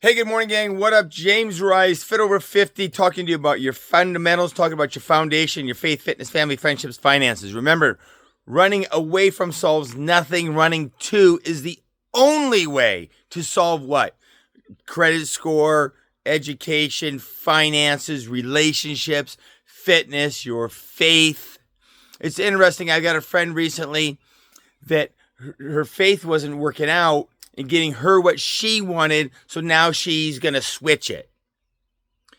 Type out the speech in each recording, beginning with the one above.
Hey, good morning, gang. What up? James Rice, FiTover50, talking to you about your fundamentals, talking about your foundation, your faith, fitness, family, friendships, finances. Remember, running away from solves nothing. Running to is the only way to solve what? Credit score, education, finances, relationships, fitness, your faith. It's interesting. I got a friend recently that her faith wasn't working out and getting her what she wanted, so now she's going to switch it.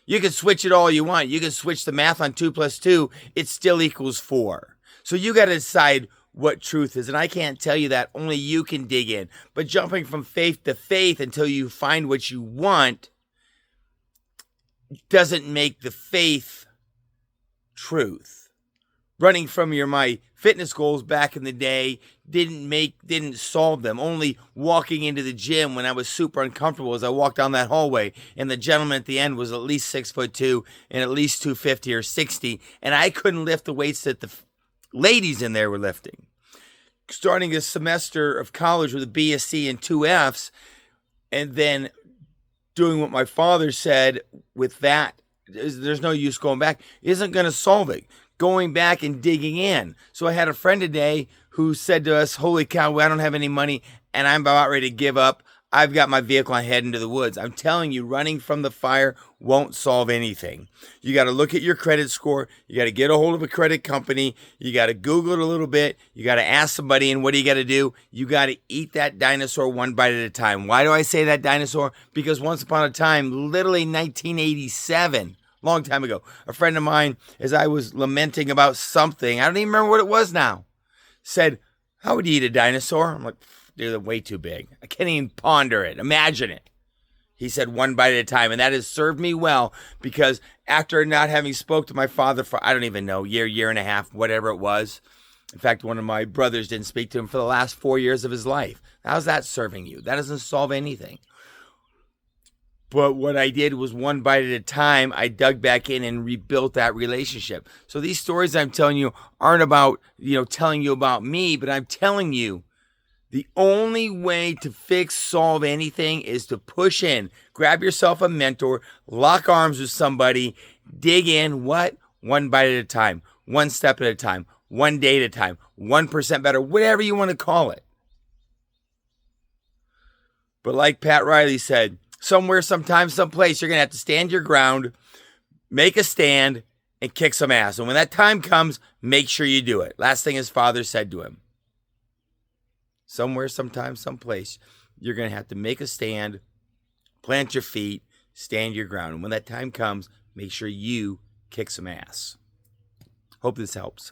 You can switch it all you want. You can switch the math on 2 plus 2. It still equals 4. So you got to decide what truth is, and I can't tell you that. Only you can dig in. But jumping from faith to faith until you find what you want doesn't make the faith truth. Running from my fitness goals back in the day didn't solve them. Only walking into the gym when I was super uncomfortable as I walked down that hallway, and the gentleman at the end was at least 6'2" and at least 250 or 60, and I couldn't lift the weights that the ladies in there were lifting. Starting a semester of college with a B, a C, and 2 Fs, and then doing what my father said with that, there's no use going back, isn't going to solve it. Going back and digging in. So I had a friend today who said to us, holy cow, I don't have any money and I'm about ready to give up. I've got my vehicle and head into the woods. I'm telling you, running from the fire won't solve anything. You got to look at your credit score. You got to get a hold of a credit company. You got to Google it a little bit. You got to ask somebody, and what do you got to do? You got to eat that dinosaur one bite at a time. Why do I say that dinosaur? Because once upon a time, literally 1987, long time ago, a friend of mine, as I was lamenting about something, I don't even remember what it was now, said, how would you eat a dinosaur? I'm like, they're way too big. I can't even ponder it, imagine it. He said, one bite at a time, and that has served me well, because after not having spoke to my father for, I don't even know, year and a half, whatever it was. In fact, one of my brothers didn't speak to him for the last 4 years of his life. How's that serving you? That doesn't solve anything. But what I did was one bite at a time, I dug back in and rebuilt that relationship. So these stories I'm telling you aren't about, telling you about me, but I'm telling you the only way to solve anything is to push in. Grab yourself a mentor, lock arms with somebody, dig in, what? One bite at a time, one step at a time, one day at a time, 1% better, whatever you want to call it. But like Pat Riley said, somewhere, sometime, someplace, you're going to have to stand your ground, make a stand, and kick some ass. And when that time comes, make sure you do it. Last thing his father said to him. Somewhere, sometime, someplace, you're going to have to make a stand, plant your feet, stand your ground. And when that time comes, make sure you kick some ass. Hope this helps.